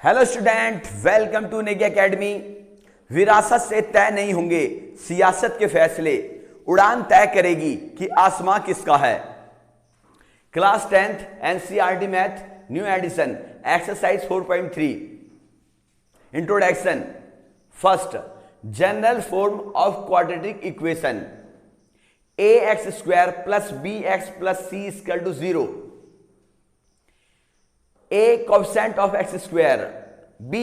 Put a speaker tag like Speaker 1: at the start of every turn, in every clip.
Speaker 1: Hello student, welcome to Negi academy. विरासत से तय नहीं होंगे सियासत के फैसले, उड़ान तय करेगी कि आसमां किसका है। Class 10th NCERT math new edition exercise 4.3 introduction. First, general form of quadratic equation ax² plus bx plus c equal to 0। a coefficient of x square, b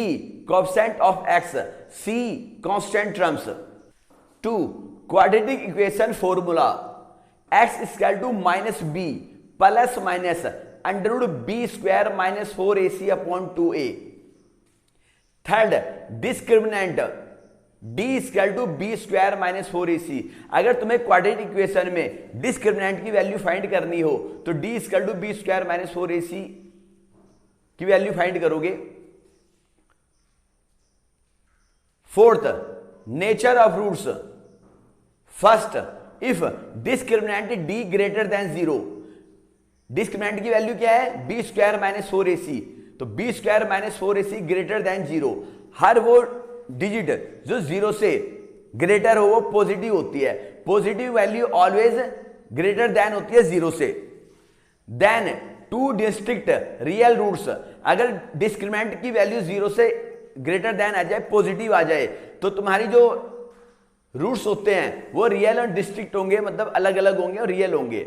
Speaker 1: coefficient of x, c constant terms. 2, quadratic equation formula x equal to minus b plus minus √b² minus 4ac upon 2a। Third, discriminant d equal to b² minus 4ac। अगर तुम्हें quadratic equation में discriminant की value फाइंड करनी हो तो d equal to b² minus 4ac की value find करोगे। Fourth, nature of roots. First, if discriminant d greater than 0, discriminant की वैल्यू क्या है b² माइनस 4ac, तो b² minus 4ac greater than 0। हर वो डिजिट जो 0 से ग्रेटर हो वो पॉजिटिव होती है। Positive value always greater than होती है 0 से। Then two distinct real roots, अगर डिस्क्रिमिनेंट की वैल्यू 0 से ग्रेटर देन आ जाए, पॉजिटिव आ जाए, तो तुम्हारी जो रूट्स होते हैं वो रियल और डिस्ट्रिक्ट होंगे, मतलब अलग अलग होंगे और रियल होंगे।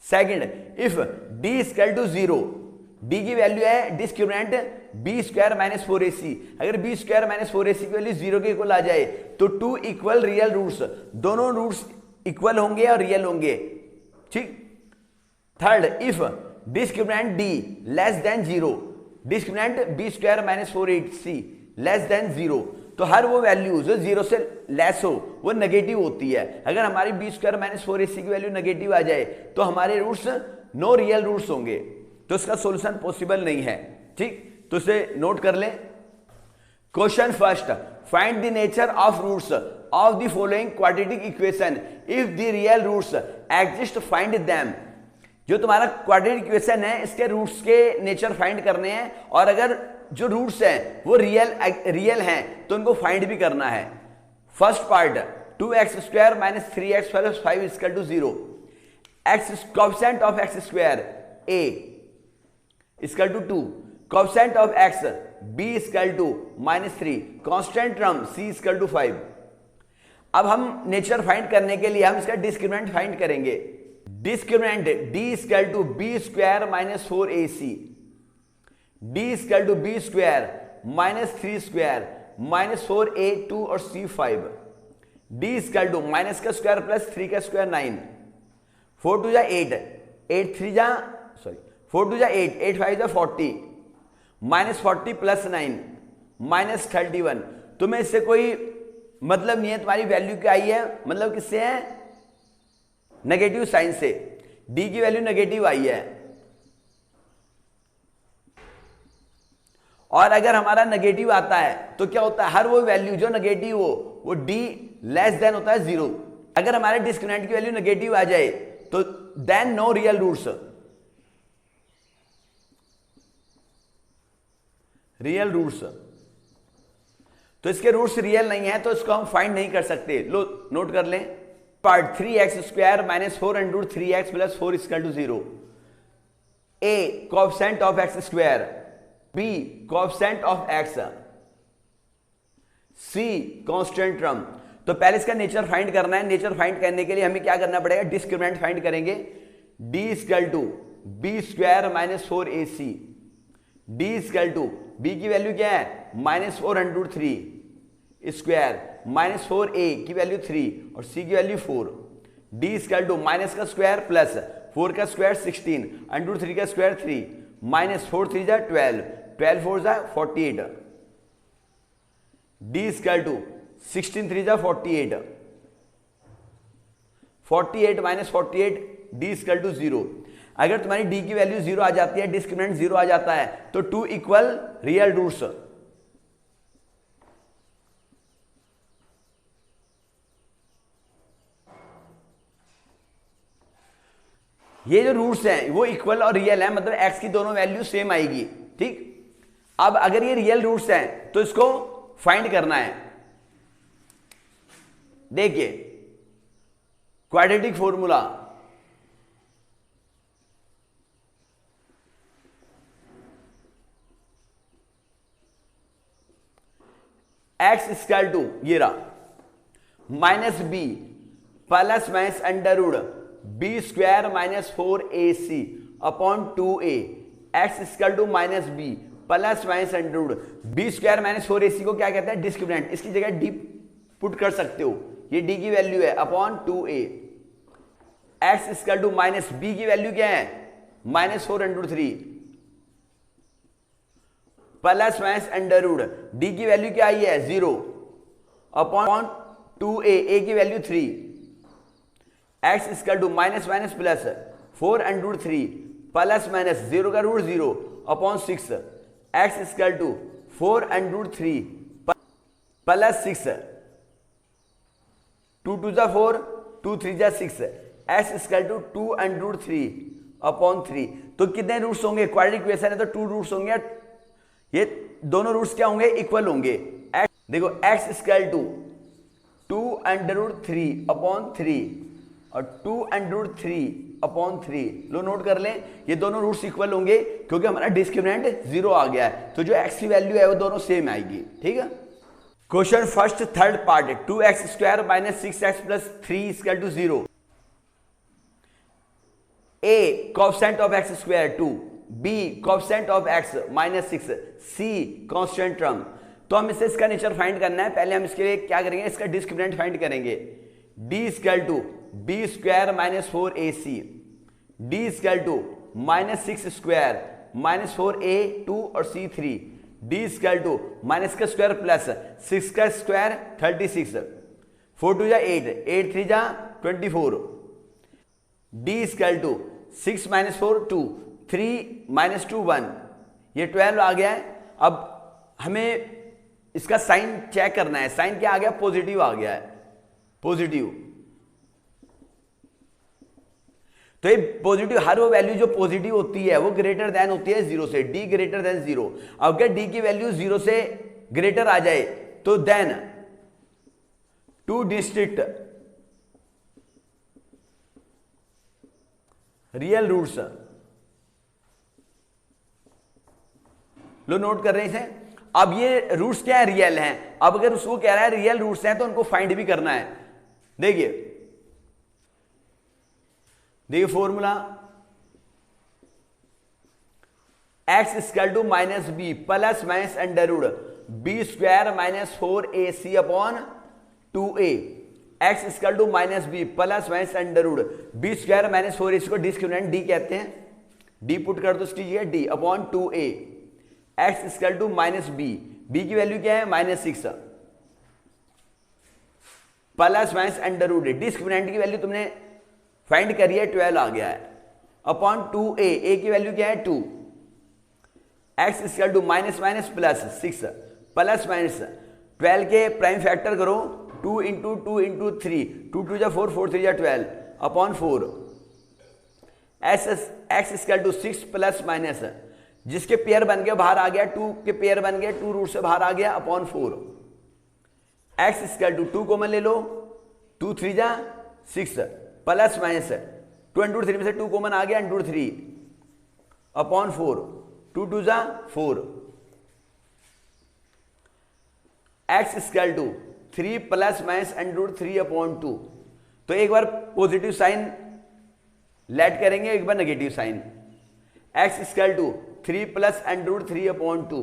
Speaker 1: Second, if d equal to 0, d की वैल्यू है डिस्क्रिमिनेंट b² माइनस 4ac, अगर b² माइनस 4ac की वैल्यू 0 के इक्वल आ जाए तो 2 इक्वल रियल रूट्स, दोनों रूट्स इक्वल होंगे और रियल होंगे। ठीक। Third, if discriminant d less than 0, discriminant b² minus 4ac less than 0, तो हर वो वैल्यू जो 0 से लेस हो वो नेगेटिव होती है। अगर हमारी b² माइनस 4ac की वैल्यू नेगेटिव आ जाए तो हमारे रूट्स नो रियल रूट्स होंगे, तो इसका सॉल्यूशन पॉसिबल नहीं है। ठीक, तो इसे नोट कर लें। Question first, find the nature of roots of the following quadratic equation if the real roots exist, find them. जो तुम्हारा क्वाड्रेटिक इक्वेशन है इसके रूट्स के नेचर फाइंड करने हैं, और अगर जो रूट्स हैं वो रियल हैं तो उनको फाइंड भी करना है। First part, 2x² minus 3x plus 5 equal to 0। x coefficient of x² a equal to 2, coefficient of x b equal to minus 3, constant term c equal to 5। अब हम नेचर फाइंड करने के लिए हम इसका डिस्क्रिमिनेंट फाइंड करेंगे। Discriminant d equal to b² minus 4ac, d equal to b² minus 3² minus 4a 2 और c 5, d equal to minus का स्क्वायर प्लस 3 का स्क्वायर 9, 4 2 जा 8, 8 3 जा 4 2 जा 8, 8 5 जा 40, माइनस 40 प्लस 9 माइनस 31। तुम्हें इससे कोई मतलब नहीं है तुम्हारी वैल्यू क्या आई है, मतलब किससे है, नेगेटिव साइन से। d की वैल्यू नेगेटिव आई है, और अगर हमारा नेगेटिव आता है तो क्या होता है, हर वो वैल्यू जो नेगेटिव हो वो d लेस देन होता है 0। अगर हमारे डिस्क्रिमिनेंट की वैल्यू नेगेटिव आ जाए तो then no real roots, real roots, तो इसके रूट्स रियल नहीं है तो इसको हम फाइंड नहीं कर सकते। लो नोट कर लें। Part, 3x² minus 4√3x plus 4 equal to 0। a coefficient of x², b coefficient of x, c constant term. तो पहले इसका नेचर फाइंड करना है। नेचर फाइंड करने के लिए हमें क्या करना पड़ेगा, डिस्क्रिमिनेंट फाइंड करेंगे। d equal to b² minus 4ac, d equal to b की वैल्यू क्या है माइनस 4√3 स्क्वायर माइनस 4a की वैल्यू 3 और c की value 4, d equal to minus का स्क्वायर प्लस 4 का स्क्वायर 16, √3 का स्क्वायर 3, माइनस 4 3 जा 12, 12 4 जा 48, d इक्वल टू 16 3 जा 48, 48 माइनस 48, d इक्वल टू 0। अगर तुम्हारी d की वैल्यू 0 आ जाती है, डिस्क्रिमिनेंट 0 आ जाता है, तो 2 इक्वल रियल रूट्स। ये जो रूट्स हैं वो इक्वल और रियल है, मतलब x की दोनों वैल्यू सेम आएगी। ठीक, अब अगर ये रियल रूट्स हैं तो इसको फाइंड करना है। देखिए quadratic formula, x equal to ये रहा minus b plus minus under root b square minus 4ac upon 2a। X equal to minus b plus minus under root b square minus 4ac को क्या कहते हैं, discriminant. इसकी जगह D put कर सकते हो, ये डी की वैल्यू है upon 2a। X equal to minus b की वैल्यू क्या है, minus 4√3 plus minus under root d की वैल्यू क्या आई है 0 अपॉन 2a, a की value 3। X equal to minus minus plus 4√3 plus minus 0 का root 0 upon 6। X equal to 4√3 plus 6, 2 2 जा 4, 2 3 जा 6। X equal to 2√3 upon 3। तो कितने रूट्स होंगे, क्वाड्रेटिक इक्वेशन है तो 2 रूट्स होंगे, ये दोनों रूट्स क्या होंगे, इक्वल होंगे। देखो x इक्वल टू 2√3 अपॉन 3 और 2√3 अपॉन 3। लो नोट कर लें, ये दोनों रूट्स इक्वल होंगे क्योंकि हमारा डिस्क्रिमिनेंट 0 आ गया है, तो जो x की वैल्यू है वो दोनों सेम आएगी। ठीक है। Question first third part, 2x square minus 6x plus 3 equal to 0। a coefficient of x square 2, b coefficient of x minus 6, c constant term. तो हम इससे इसका नेचर फाइंड करना है। पहले हम इसके लिए क्या करेंगे, इसका डिस्क्रिमिनेंट फाइंड करेंगे। d equal to b square minus 4ac, d equal to minus 6 square minus 4a 2 और c 3, d equal to minus का स्क्वायर प्लस 6 का स्क्वायर 36, 4 2 जा 8, 8 3 जा 24, d equal to 6 minus 4 2, 3 minus 2 1, ये 12 आ गया है। अब हमें इसका साइन चेक करना है, साइन क्या आ गया, पॉजिटिव आ गया है, पॉजिटिव। तो ये पॉजिटिव, हर वो वैल्यू जो पॉजिटिव होती है वो ग्रेटर देन होती है 0 से, d ग्रेटर देन 0। अगर d की वैल्यू 0 से ग्रेटर आ जाए तो देन 2 डिस्ट्रिक्ट रियल रूट्स। लो नोट कर रहे हैं इसे। अब ये रूट्स क्या है, रियल हैं। अब अगर उसको कह रहा है रियल रूट्स हैं तो उनको फाइंड भी करना है। देखिए देखिए formula, x equal to minus b plus minus under root b square minus 4ac upon 2a। x equal to minus b plus minus under root b square minus 4ac को discriminant d कहते हैं, d put कर दो इसकी जगह d upon 2a। x equal to minus b, b की value क्या है minus 6 plus minus under root, discriminant की वैल्यू तुमने फाइंड करी है 12 आ गया है, अपॉन 2a, a की वैल्यू क्या है 2। x equal to minus minus plus 6 plus minus 12 के प्राइम फैक्टर करो, 2 इंटू 2 इंटू 3, 2 2 जा 4, 4 3 जा 12 upon 4। x equal to 6 plus minus, जिसके पेयर बन गए बाहर आ गया, 2 के पेयर बन गए, 2 रूट से बाहर आ गया upon 4। x equal to 2 common ले लो, 2 3 जा 6 प्लस माइनस 2 इंटू 3 में से 2 कॉमन आ गया, इंटू 3 अपॉन 4, 2 2 जा 4। x equal to 3 plus minus under 3 upon 2। तो एक बार पॉजिटिव साइन लेट करेंगे, एक बार negative sign. x equal to 3 plus under 3 upon 2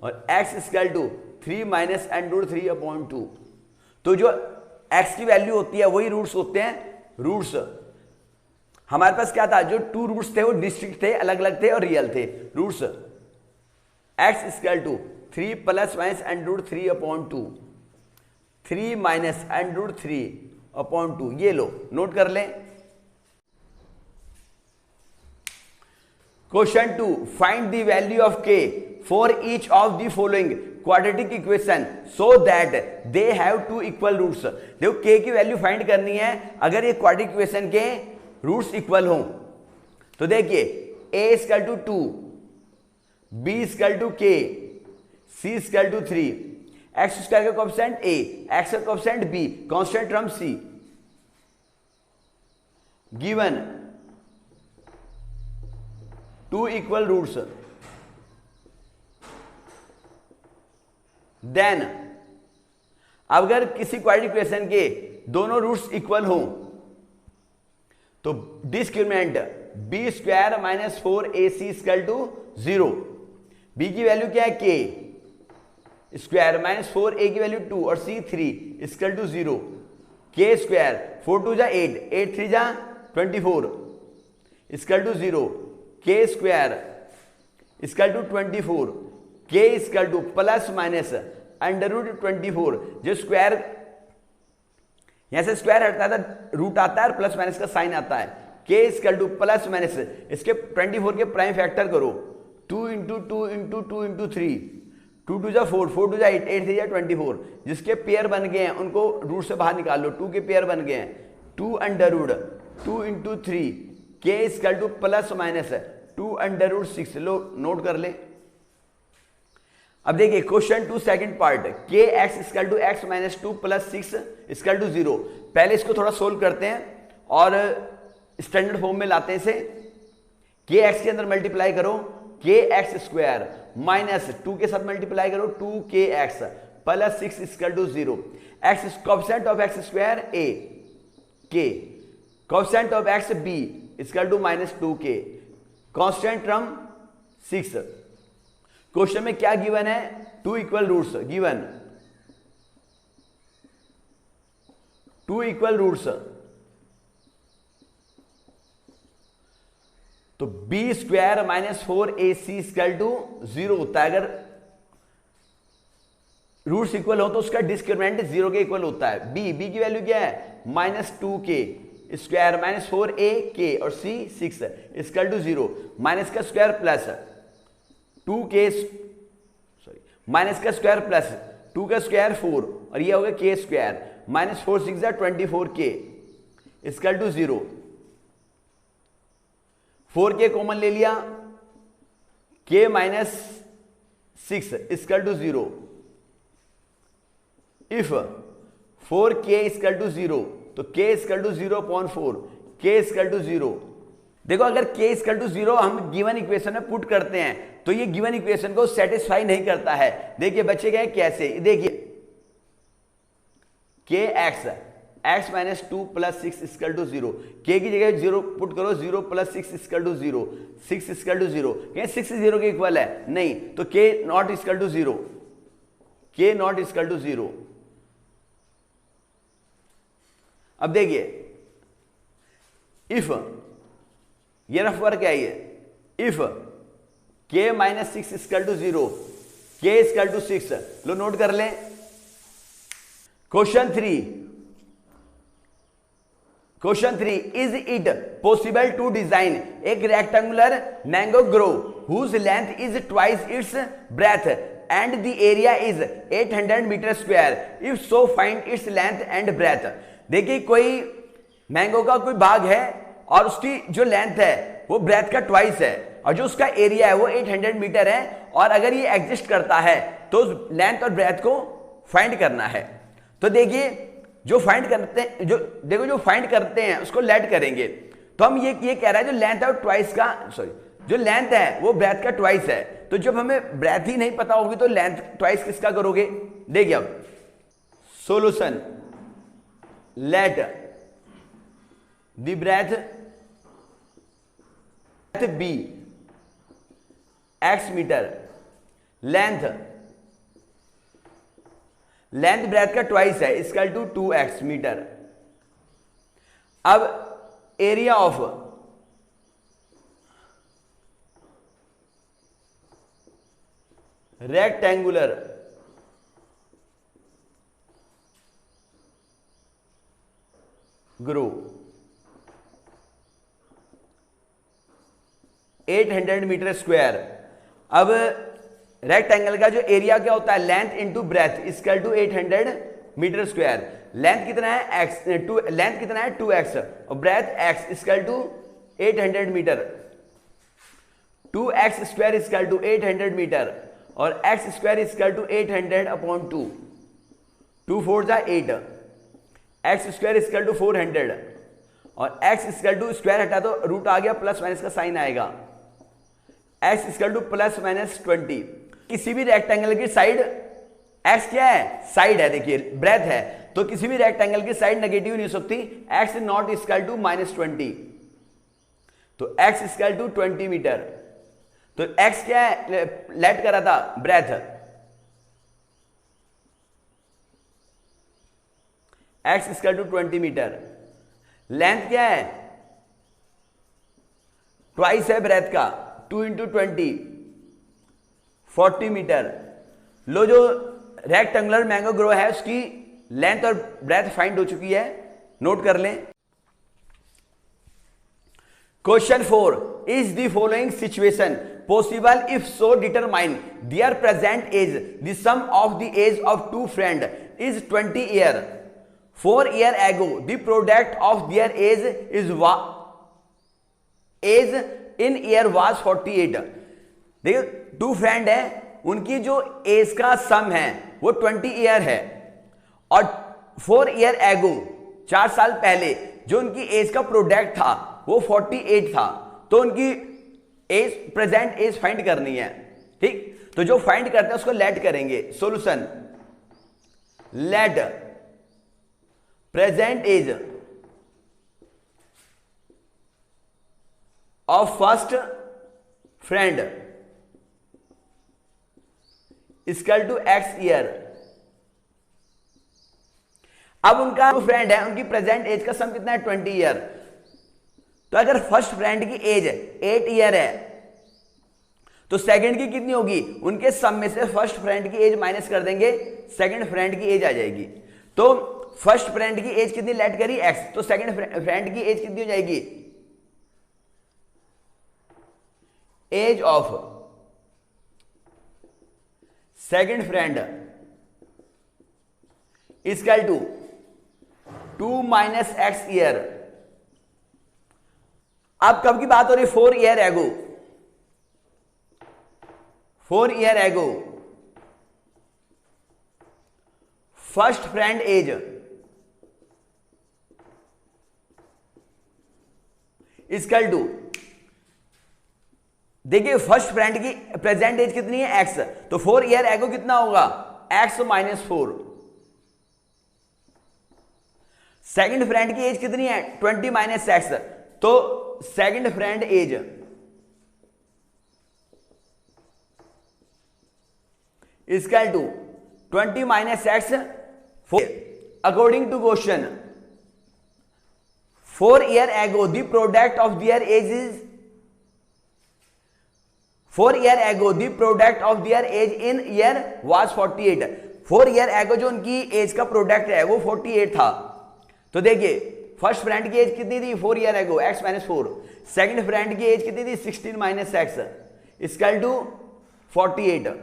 Speaker 1: और x equal to 3 minus under 3 upon 2। तो जो x की वैल्यू होती है वही रूट्स होते हैं। रूट्स हमारे पास क्या था, जो 2 रूट्स थे वो डिस्ट्रिक्ट थे, अलग अलग थे और रियल थे। Roots x equal to 3 plus minus under 3 upon 2, 3 minus under 3 upon 2। ये लो नोट कर लें। Question 2, find the value of k for each of the following quadratic equation so that they have 2 equal roots. देखो k की value फाइंड करनी है अगर ये क्वाड्रेटिक इक्वेशन के रूट्स इक्वल हों। तो देखिए a equal to 2 b equal to k, c equal to 3, x square का कोएफिशिएंट a, x का coefficient b, constant term c, given 2 equal roots, then अगर किसी क्वाड्रेटिक इक्वेशन के दोनों रूट्स इक्वल हो तो discriminant b square minus 4ac equal to 0, b की value क्या है k स्क्वायर माइनस 4a की वैल्यू 2 और c 3 equal to 0, k square 4 2 जा 8, 8 3 जा 24 equal to 0, k square equal to 24, k equal to plus minus under root 24, जो square यहां से स्क्वायर हटता था रूट आता है और प्लस माइनस का साइन आता है, k equal to plus minus इसके 24 के प्राइम फैक्टर करो, 2 इंटू 2 इंटू 2 इंटू 3, 2 2 जा 4, 4 2 जा 8, 8 3 जा 24, जिसके पेयर बन गए हैं उनको रूट से बाहर निकाल लो, 2 के पेयर बन गए हैं, 2 under root 2 into 3, k equal to plus minus 2 under root 6, लो नोट कर ले। अब देखिए question 2 second part, k x equal to x minus 2 plus 6 equal to 0, पहले इसको थोड़ा सोल्व करते हैं और स्टैंडर्ड फॉर्म में लाते हैं इसे, के एक्स के अंदर मल्टीप्लाई करो के एक्स स्क्वायर माइनस 2 के साथ मल्टीप्लाई करो 2k x plus 6 equal to 0, x coefficient of x square a, k coefficient of x b equal to minus 2k, constant term 6। Question में क्या गिवन है, 2 equal roots given, 2 equal roots, तो b square minus 4ac equal to 0 होता है। अगर roots equal हो तो उसका डिस्क्रिमिनेंट 0 के इक्वल होता है। b की वैल्यू क्या है minus 2k square minus 4ak और c 6 इक्वल टू 0, माइनस का square plus 2k sorry minus का स्क्वायर प्लस 2 का स्क्वायर 4 और ये होगा k square minus 4 6 24k equal to 0, 4k common ले लिया, k minus 6 equal to 0, if 4k equal to 0 तो k equal to 0.4, k equal to 0। देखो अगर k इक्वल टू 0 हम गिवन इक्वेशन में पुट करते हैं तो ये गिवन इक्वेशन को सेटिस्फाई नहीं करता है। देखिए बच्चे गए कैसे, देखिए k x minus 2 plus 6 equal to 0, k की जगह 0 पुट करो, 0 plus 6 equal to 0, 6 equal to 0, क्या 6 0 के इक्वल है नहीं, तो k not equal to 0, k not equal to 0। अब देखिए इफ ये रफ वर्क क्या है, if k minus 6 equal to 0, k equal to 6, लो नोट कर लें। Question 3 is it possible to design एक rectangular mango grove whose length is twice its breadth and the area is 800 metre square, if so find its length and breadth. देखिए कोई mango का कोई बाग है और उसकी जो लेंथ है वो ब्रेथ का ट्वाइस है और जो उसका एरिया है वो 800 मीटर है, और अगर ये एग्जिस्ट करता है तो लेंथ और ब्रेथ को फाइंड करना है। तो देखिए जो फाइंड करते हैं, जो फाइंड करते हैं उसको लेट करेंगे, तो हम ये कह रहा है जो लेंथ है वो ट्वाइस का, सॉरी जो लेंथ है वो ब्रेथ का ट्वाइस है, तो जब हमें ब्रेथ ही नहीं पता होगी तो लेंथ ट्वाइस किसका करोगे। देखिए अब solution, let the breadth be x metre, length breadth का ट्वाइस है इक्वल टू 2x मीटर। अब area of rectangular grove 800 metre square. अब रेक्टेंगल का जो एरिया क्या होता है length into breadth equal to 800 metre square. Length कितना है x, लेंथ कितना है 2x और breadth x equal to 800 metre. 2x² equal to 800 metre और x² इक्वल टू 800/2, 2 4 जा 8, x² इक्वल टू 400 और x इक्वल टू स्क्वायर हटा तो रूट आ गया, प्लस माइनस का साइन आएगा, x equal to plus minus 20। किसी भी रेक्टेंगल की साइड x क्या है, साइड है, देखिए ब्रेथ है, तो किसी भी रेक्टेंगल की साइड नेगेटिव नहीं हो सकती, x नॉट इक्वल टू -20, तो x इक्वल टू 20 मीटर। तो x क्या है, लेट करा था breadth, x equal to 20 metre. Length क्या है, ट्वाइस है ब्रेथ का, 2 × 20 40 मीटर। लो जो रेक्टेंगुलर मैंगो ग्रो है उसकी लेंथ और ब्रेथ फाइंड हो चुकी है, नोट कर लें। Question 4, is the following situation possible? If so, determine their present age. The sum of the age of two friends is 20 years. 4 years ago, the product of their age in year was 48. देखिए 2 friend है, उनकी जो as का सम है वो 20 year है और 4 year एगो 4 साल पहले जो उनकी एज का प्रोडक्ट था वो 48 था। तो उनकी एज, प्रेजेंट एज फाइंड करनी है, ठीक। तो जो फाइंड करते हैं उसको लेट करेंगे। Solution, let present age of first friend equal to x year. अब उनका जो फ्रेंड है उनकी प्रेजेंट एज का सम कितना है, 20 ईयर। तो अगर फर्स्ट फ्रेंड की एज 8 ईयर है तो सेकंड की कितनी होगी, उनके सम में से फर्स्ट फ्रेंड की एज माइनस कर देंगे, सेकंड फ्रेंड की एज आ जाएगी। तो फर्स्ट फ्रेंड की एज कितनी लेट करी, x, तो सेकंड फ्रेंड की एज कितनी हो जाएगी, age of second friend equal to 2 - x year. अब कब की बात हो रही, 4 ईयर एगो, 4 year ago first friend age equal to, देखिए फर्स्ट फ्रेंड की प्रेजेंट एज कितनी है, x, तो 4 ईयर एगो कितना होगा, x - 4। सेकंड फ्रेंड की एज कितनी है, 20 - x, तो second friend age equal to 20 - x 4। According to question 4 year ago the product of their age is 4 year ago the product of their age in year was 48। 4 year ago जो उनकी as का product है वो 48 था। तो देखिए first friend की age कितनी थी, 4 ईयर एगो, x - 4। सेकंड फ्रेंड की एज कितनी थी, 16 - x इक्वल टू 48।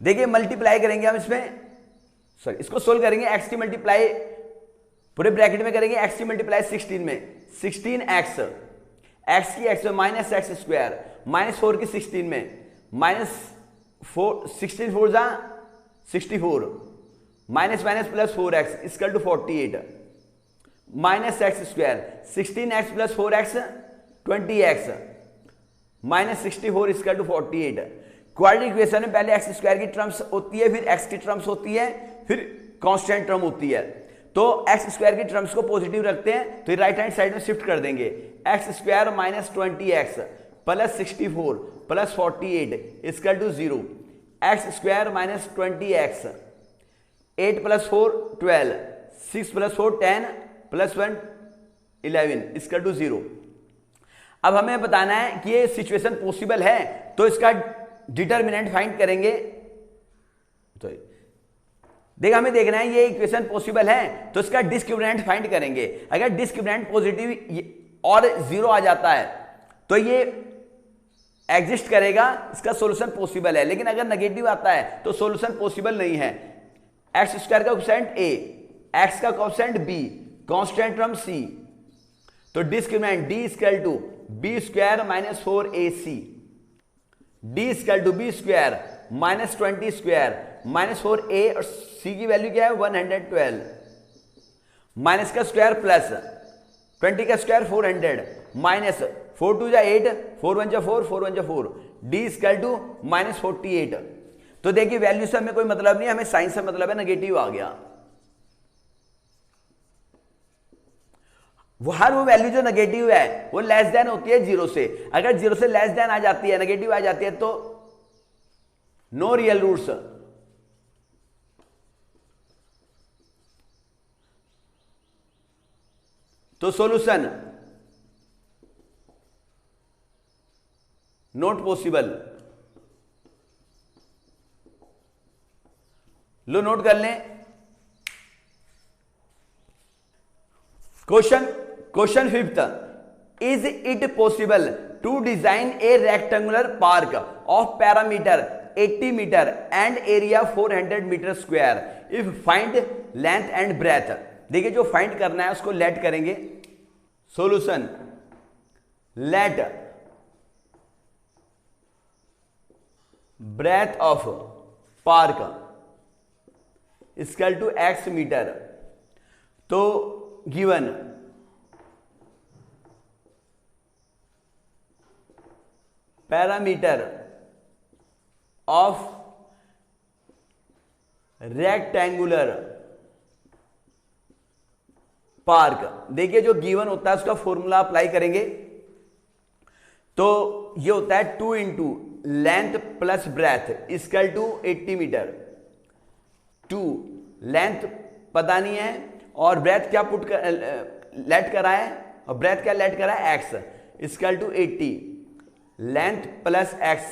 Speaker 1: देखिए मल्टीप्लाई करेंगे हम इसमें, सॉरी इसको सोल्व करेंगे, x की मल्टीप्लाई पूरे ब्रैकेट में करेंगे, x की मल्टीप्लाई 16 में, 16x, x की x में -x स्क्वायर, -4 की 16 में, -4 16 4 जा 64, minus minus plus 4x equal to 48, -x square, 16x plus 4x 20x, -64 equal to 48। Quadratic equation में पहले x स्क्वायर की टर्म्स होती है, फिर x की टर्म्स होती है, फिर कांस्टेंट टर्म होती है। तो x स्क्वायर की टर्म्स को पॉजिटिव रखते हैं तो राइट हैंड साइड में शिफ्ट कर देंगे, x square -20x plus 64 plus 48 equal to 0, x square -20x 8 plus 4 12, 6 plus 4 10 plus 1 11 equal to 0। अब हमें बताना है कि ये सिचुएशन पॉसिबल है, तो इसका डिटर्मिनेंट फाइंड करेंगे। तो देखा हमें देखना है ये इक्वेशन पॉसिबल है तो इसका डिस्क्रिमिनेंट फाइंड करेंगे। अगर डिस्क्रिमिनेंट पॉजिटिव और 0 आ जाता है तो ये एग्जिस्ट करेगा, इसका सॉल्यूशन पॉसिबल है। लेकिन अगर नेगेटिव आता है तो सॉल्यूशन पॉसिबल नहीं है। एक्स स्क्वायर का कोएफिशिएंट a, एक्स का coefficient b, constant term c, तो discriminant d equal to b square minus 4ac, d equal to b square minus 20 square minus 4a और c की वैल्यू क्या है 112, minus का स्क्वायर प्लस 20 का square 400 minus 4 2 जा 8, 4 1 जा 4, 4 1 जा 4, डी इक्वल टू माइनस 48। तो देखिए वैल्यू से हमें कोई मतलब नहीं, हमें साइन से मतलब है, नेगेटिव आ गया। हर वो वैल्यू जो नेगेटिव है वो लेस देन होती है जीरो से। अगर जीरो से लेस देन आ जाती है, नेगेटिव आ जाती है, तो नो रियल रूट्स। तो सॉल्यूशन नॉट पॉसिबल। लो नोट कर लें। Question 5th, is it possible to design a rectangular park of perimeter 80 metre and area 400 metre square if find length and breadth. देखिए जो फाइंड करना है उसको लेट करेंगे। Solution let breadth of park equal to x metre. तो given perimeter of rectangular park, देखिए जो given होता है उसका फॉर्मूला अप्लाई करेंगे। तो ये होता है 2 into length plus breadth equal to 80 metre. 2 length पता नहीं है और ब्रेथ क्या पुट कर लेट करा है, और ब्रेथ क्या लेट करा है x equal to 80। Length plus x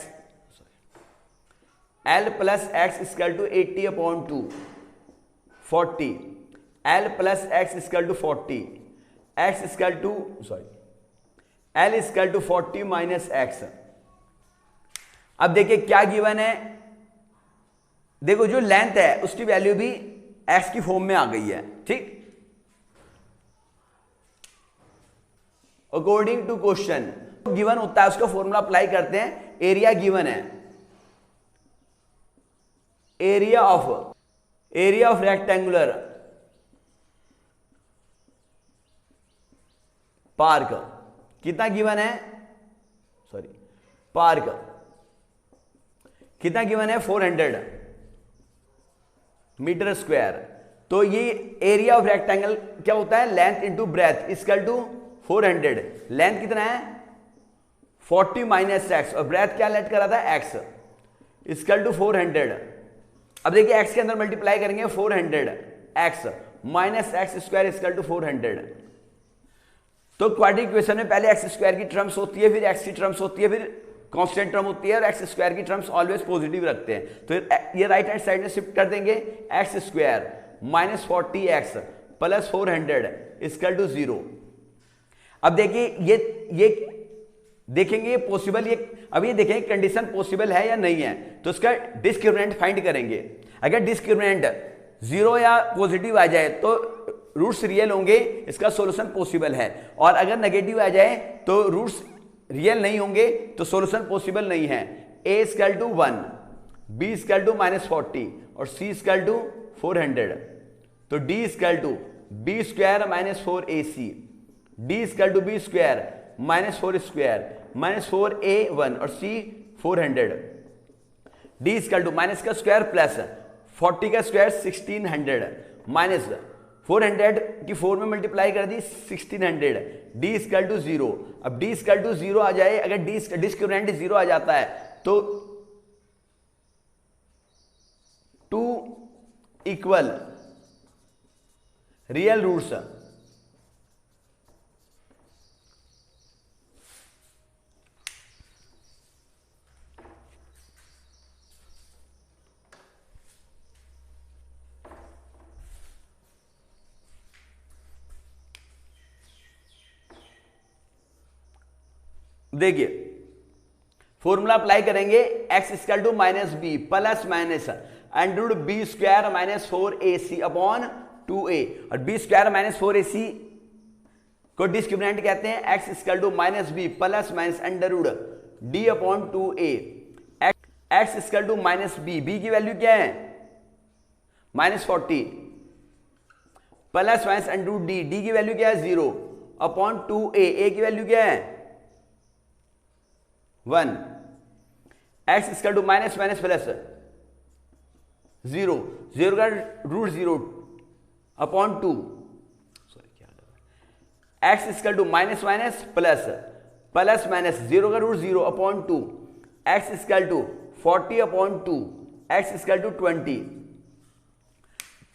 Speaker 1: L plus x equal to 80 upon 2 40, L plus x equal to 40, x equal to L equal to 40 minus x। अब देखिए क्या गिवन है, देखो जो लेंथ है उसकी वैल्यू भी x की फॉर्म में आ गई है, ठीक। अकॉर्डिंग टू क्वेश्चन गिवन होता है उसका फॉर्मूला अप्लाई करते हैं। एरिया गिवन है, एरिया ऑफ रेक्टेंगुलर पार्क कितना गिवन है, पार्क कितना गिवन है 400 मीटर स्क्वायर। तो ये एरिया ऑफ रेक्टेंगल क्या होता है, length into breadth equal to 400। Length कितना है 40 माइनस एक्स, और ब्रेथ क्या लेट करा था x इक्वल टू 400। अब देखिए x के अंदर मल्टीप्लाई करेंगे 400 x minus x square equal to 400। तो क्वाड्रेटिक इक्वेशन में पहले एक्स स्क्वायर की टर्म्स होती है, फिर एक्स की टर्म्स होती है, फिर कांस्टेंट टर्म होती है, और एक्स स्क्वायर की टर्म्स ऑलवेज पॉजिटिव रखते हैं। तो ये राइट हैंड साइड में शिफ्ट कर देंगे, x square minus 40x plus 400 equal to 0। अब देखिए ये देखेंगे ये पॉसिबल, ये अब ये देखेंगे कंडीशन पॉसिबल है या नहीं है, तो इसका डिस्क्रिमिनेंट फाइंड करेंगे। अगर डिस्क्रिमिनेंट 0 या पॉजिटिव आ जाए तो रूट्स रियल होंगे, इसका सॉल्यूशन पॉसिबल है। और अगर नेगेटिव आ जाए तो रूट्स रियल नहीं होंगे, तो सॉल्यूशन पॉसिबल नहीं है। a equal to 1, b equal to minus 40 और c इक्वल टू 400। तो d equal to b square minus 4ac, d equal to b square minus 4 square minus 4a1 और c 400। d equal to minus का square plus 40 का square 1600 minus 400 की 4 में multiply कर दी 1600, d equal to 0। अब d equal to 0 आ जाए, अगर discriminant 0 आ जाता है तो 2 इक्वल रियल रूट्स। देखिए फॉर्मूला अप्लाई करेंगे, x equal to minus b plus minus under root b square minus 4ac upon 2a, और b स्क्वायर माइनस 4ac को डिस्क्रिमिनेंट कहते हैं x equal to minus b plus minus under root d upon 2a। x equal to minus b की value क्या है -40 plus minus under root d की value क्या है 0 अपॉन 2a की वैल्यू क्या है 1। x equal to minus minus plus 0 का root 0 upon 2, x equal to minus minus plus plus minus 0 का root 0 upon 2, x equal to 40 upon 2, x equal to 20।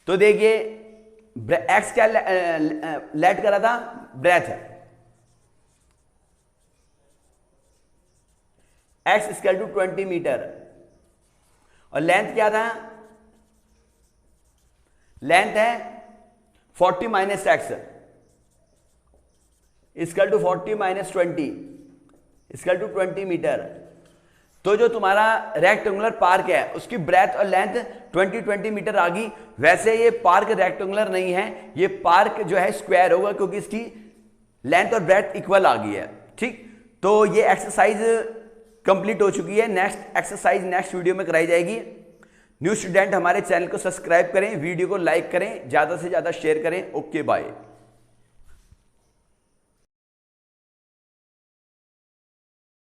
Speaker 1: तो देखिए x क्या लेट करा था breadth, x equal to 20 metre और length क्या था, लेंथ है 40 minus x equal to 40 minus 20 equal to 20 metre. तो जो तुम्हारा रेक्टेंगुलर पार्क है उसकी ब्रेथ और लेंथ 20 मीटर आ गई। वैसे ये पार्क रेक्टेंगुलर नहीं है, ये पार्क जो है स्क्वायर होगा क्योंकि इसकी लेंथ और ब्रेथ इक्वल आ गई है। ठीक, तो ये एक्सरसाइज कंप्लीट हो चुकी है। नेक्स्ट एक्सरसाइज नेक्स्ट वीडियो में कराई जाएगी। न्यू स्टूडेंट हमारे चैनल को सब्सक्राइब करें, वीडियो को लाइक करें, ज़्यादा से ज़्यादा शेयर करें। Okay bye.